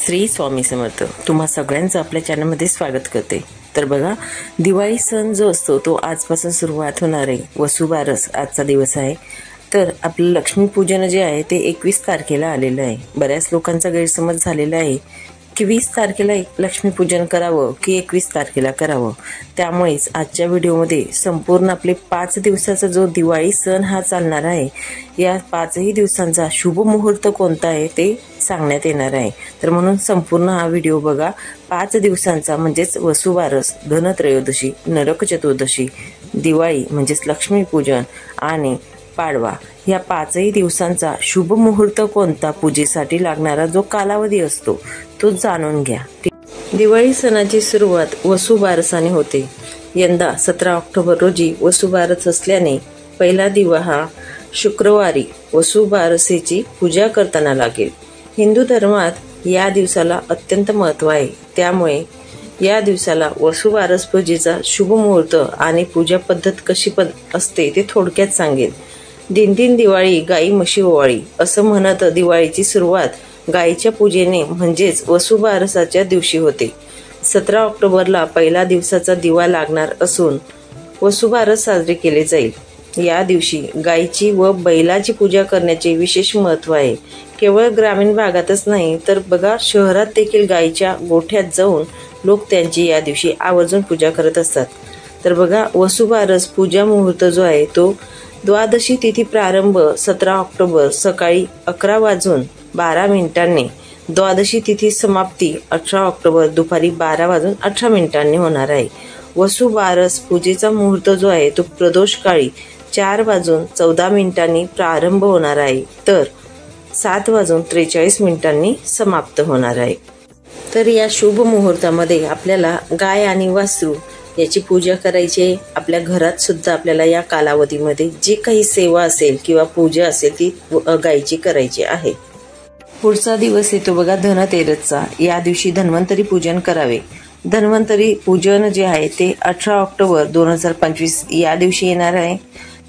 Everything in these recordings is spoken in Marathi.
श्री स्वामी समर्थ तुम्हा सगळ्यांचं आपल्या चॅनलमध्ये स्वागत करते। तर बघा, दिवाळी सण जो असतो तो आजपासून सुरुवात होणार आहे। वसुबारस आजचा दिवस आहे। तर आपलं लक्ष्मीपूजन जे आहे ते 21 तारखेला आलेलं आहे। बऱ्याच लोकांचा गैरसमज झालेला आहे की 20 तारखेला लक्ष्मीपूजन करावं की 21 तारखेला करावं। त्यामुळेच आजच्या व्हिडिओमध्ये संपूर्ण आपले 5 दिवसाचा जो दिवाळी सण हा चालणार आहे, या 5ही दिवसांचा शुभ मुहूर्त कोणता आहे ते सांगण्यात येणार आहे। तर म्हणून संपूर्ण हा व्हिडिओ बघा। 5 दिवसांचा म्हणजेच वसुबारस, धनत्रयोदशी, नरक चतुर्दशी, दिवाळी म्हणजेच लक्ष्मीपूजन आणि पाडवा, या 5ही दिवसांचा शुभ मुहूर्त कोणता, पूजेसाठी लागणारा जो कालावधी असतो तो जाणून घ्या। दिवाळी सणाची सुरुवात वसुबारसाने होते। यंदा 17 ऑक्टोबर रोजी वसुबारस असल्याने पहिला दिवा हा शुक्रवारी वसुबारसेची पूजा करताना लागेल। हिंदू धर्मात या दिवसाला अत्यंत महत्त्व आहे। त्यामुळे या दिवसाला वसुबारस पूजेचा शुभ मुहूर्त आणि पूजा पद्धत कशी असते ते थोडक्यात सांगेल। दिनदिन दिवाळी गाई म्हशी ओवाळी असं म्हणत दिवाळीची सुरुवात गायीच्या पूजेने म्हणजेच वसुबारसाच्या दिवशी होते। 17 ऑक्टोबरला पहिला दिवसाचा दिवा लागणार असून वसुबारस साजरे केले जाईल। या दिवशी गायीची व बैलाची पूजा करण्याचे विशेष महत्त्व आहे। केवळ ग्रामीण भागातच नाही तर बघा, शहरात देखील गायीच्या गोठ्यात जाऊन लोक त्यांची या दिवशी आवर्जून पूजा करत असतात। तर बघा, वसुबारस पूजा मुहूर्त जो आहे तो द्वादशी तिथी प्रारंभ 17 ऑक्टोबर सकाळी 11:12 द्वादशी तिथी समाप्ती 18 ऑक्टोबर दुपारी 12:18 होणार आहे। वसुबारस पूजेचा मुहूर्त जो आहे तो प्रदोष काळी 4:14 प्रारंभ होणार आहे तर 7:43 समाप्त होणार आहे। तर या शुभ मुहूर्तामध्ये आपल्याला गाय आणि वासरू याची पूजा करायची। आपल्या घरात सुद्धा आपल्याला या कालावधीमध्ये जी काही सेवा असेल किंवा पूजा असेल ती गायची करायची आहे। पुढचा दिवस येतो बघा धनतेरसचा। या दिवशी धन्वंतरी पूजन करावे। धन्वंतरी पूजन जे आहे ते 18 ऑक्टोबर 2025 या दिवशी येणार आहे।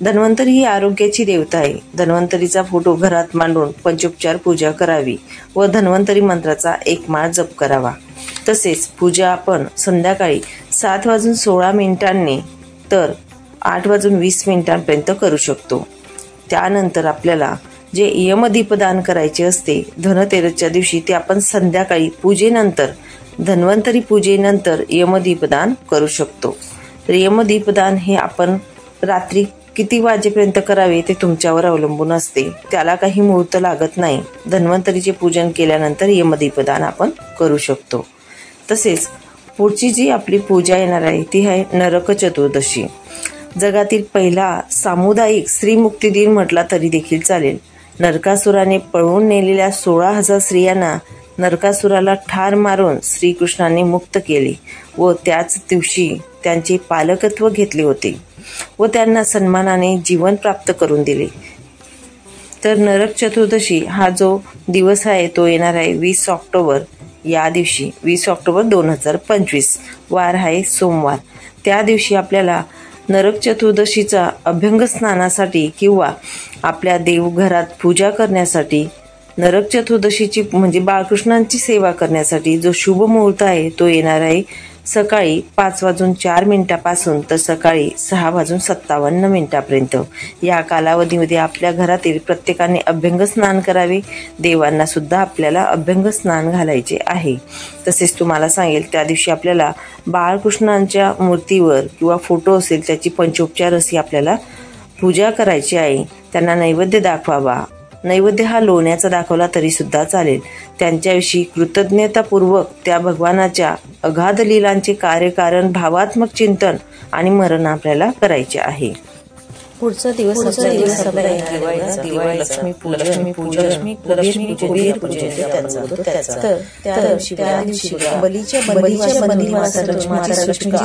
धन्वंतरी ही आरोग्याची देवता आहे। धन्वंतरीचा फोटो घरात मांडून पंचोपचार पूजा करावी व धन्वंतरी मंत्राचा 1 माळ जप करावा। तसेच पूजा आपण संध्याकाळी 7:16 तर 8:20 करू शकतो। त्यानंतर आपल्याला जे यमदीपदान करायचे असते धनतेरसच्या दिवशी ते आपण संध्याकाळी पूजेनंतर, धन्वंतरी पूजेनंतर यमदीपदान करू शकतो। तर यमदीपदान हे आपण रात्री किती वाजेपर्यंत करावे ते तुमच्यावर अवलंबून असते। त्याला काही मुहूर्त लागत नाही। धन्वंतरीचे पूजन केल्यानंतर यमदीपदान आपण करू शकतो। तसेच पुढची जी आपली पूजा येणार आहे ती आहे नरक चतुर्दशी। जगातील पहिला सामुदायिक स्त्री मुक्ती दिन म्हटला तरी देखील चालेल। नरकासुराने पळवून नेलेल्या 16,000 स्त्रियांना नरकासुराला ठार मारून श्रीकृष्णाने मुक्त केले व त्याच दिवशी त्यांचे पालकत्व घेतले होते व त्यांना सन्मानाने जीवन प्राप्त करून दिले। तर नरक चतुर्दशी हा जो दिवस आहे तो येणार आहे 20 ऑक्टोबर या दिवशी। 20 ऑक्टोबर 2025 वार आहे सोमवार। त्या दिवशी आपल्याला नरक चतुर्दशीचा अभ्यंग स्नानासाठी किंवा आपल्या देवघरात पूजा करण्यासाठी, नरक चतुर्दशीची म्हणजे बाळकृष्णांची सेवा करण्यासाठी जो शुभ मुहूर्त आहे तो येणार आहे सकाळी 5:04 पासून तर सकाळी 6:57 या कालावधीमध्ये आपल्या घरातील प्रत्येकाने अभ्यंग स्नान करावे। देवांना सुद्धा आपल्याला अभ्यंग स्नान घालायचे आहे। तसेच तुम्हाला सांगेल त्या दिवशी आपल्याला बाळकृष्णांच्या मूर्तीवर किंवा फोटो असेल त्याची पंचोपचार अशी आपल्याला पूजा करायची आहे। त्यांना नैवेद्य दाखवावा। नैवेद्य हा लोण्याचा दाखवला तरी सुद्धा चालेल। त्यांच्याविषयी कृतज्ञतापूर्वक त्या भगवानाच्या अगाध लीलांचे कार्यकारण भावात्मक चिंतन आणि मरण आपल्याला करायचे आहे। पुढचा दिवस दिवाळी लक्ष्मी पूजन बलीच्या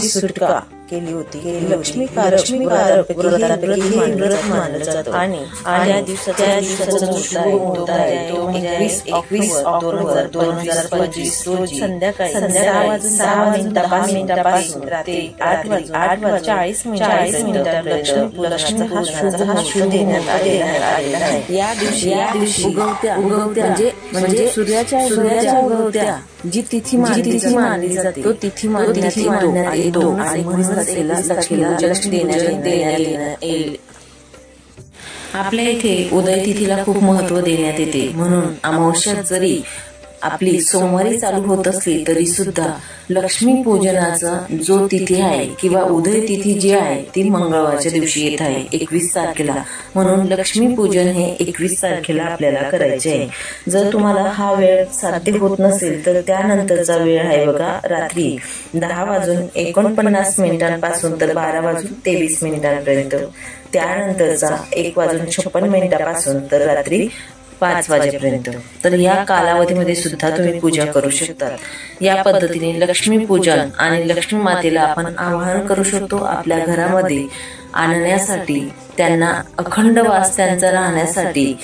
सुटका केली होती. लक्ष्मीकारक व्रत मानलं जातं आणि त्या दिवसाचा मुहूर्त आहे तो 21/21/2025 रोजी संध्याकाळी 6:05 रात्री 8:40 लक्ष्मी हा शुभ देण्यात आलेला आहे. या दिवशी उगवत्या म्हणजे सूर्याच्या उगवत्या जी तिथी मानली जाते तो तिथी मानण्यात येतो आणि म्हणूनच लक्ष्मी देण्यात येईल. आपल्या इथे उदय तिथीला खूप महत्व देण्यात येते. म्हणून अमावस्या जरी आपली सोमवारी चालू होत असली तरी सुद्धा लक्ष्मी पूजनाचा जो तिथी आहे किंवा उदय तिथी जी आहे ती मंगळवारच्या दिवशी येत आहे 21 तारखेला. म्हणून लक्ष्मी पूजन हे 21 तारखेला आपल्याला करायचे आहे. जर तुम्हाला हा वेळ साध्य होत नसेल तर त्यानंतरचा वेळ आहे बघा, रात्री 10:49 तर 12:23 त्यानंतरचा 1:56 तर रात्री 5 वाजेपर्यंत. तर या कालावधीमध्ये सुद्धा तुम्ही पूजा करू शकता. या पद्धतीने लक्ष्मी पूजन आणि लक्ष्मी मातेला आपण आवाहन करू शकतो आपल्या घरामध्ये आणण्यासाठी, त्यांना अखंड वास त्यांचा राहण्यासाठी,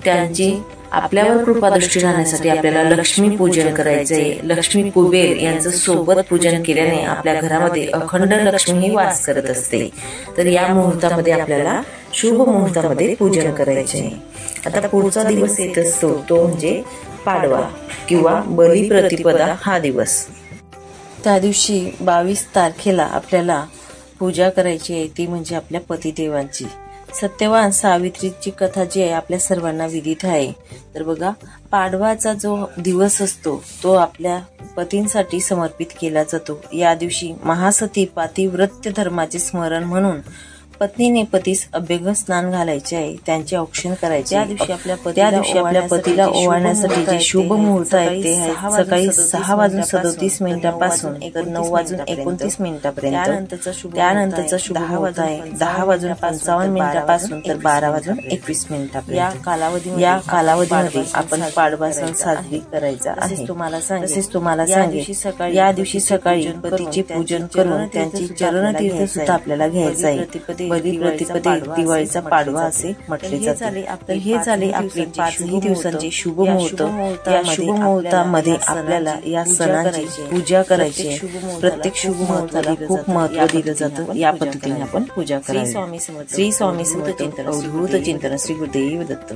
त्यांची आपल्यावर कृपादृष्टी राहण्यासाठी आपल्याला लक्ष्मी पूजन करायचे. लक्ष्मी कुबेर यांचं सोबत पूजन केल्याने आपल्या घरामध्ये अखंड लक्ष्मी ही वास करत असते. तर या मुहूर्तामध्ये आपल्याला शुभ मुहूर्तामध्ये पूजन करायचे. आता पुढचा दिवस येत असतो तो म्हणजे पाडवा किंवा बलिप्रतिपदा हा दिवस. त्या दिवशी 22 तारखेला आपल्याला पूजा करायची आहे, ती म्हणजे आपल्या पतिदेवांची. सत्यवान सावित्रीची कथा जी आहे आपल्या सर्वांना विदित आहे. तर बघा, पाडवाचा जो दिवस असतो तो आपल्या पतींसाठी समर्पित केला जातो. या दिवशी महासती पातिव्रत्य धर्माचे स्मरण म्हणून पत्नीने पतीस अभ्यंग स्नान घालायचे आहे, त्यांचे औक्षण करायचे. त्या दिवशी आपल्या पतीला ओवाळण्यासाठी जे शुभ मुहूर्त आहे ते सकाळी 6:37 पासून तर 9:29 त्यानंतरचा शुभ मुहूर्त आहे 10:55 पासून तर 12:21. या कालावधीमध्ये आपण पाडवा सण साजरी करायचा आहे. तसेच तुम्हाला सांगेल या दिवशी सकाळी गणपतीचे पूजन करून त्यांची चरणतीर्थ सुद्धा आपल्याला घ्यायचं आहे. बलिप्रतिपदे दिवाळीचा पाडवा असे म्हटले जाते. तर हे झाले आपले 5 दिवसांचे शुभ मुहूर्त. या शुभ मुहूर्तामध्ये आपल्याला या सणाची पूजा करायची आहे. प्रत्येक शुभ मुहूर्ताला खूप महत्व दिलं जातं. या पद्धतीने आपण पूजा करायची. श्री स्वामी समर्थ. अवधूत चिंतन. श्री गुरुदेव दत्त.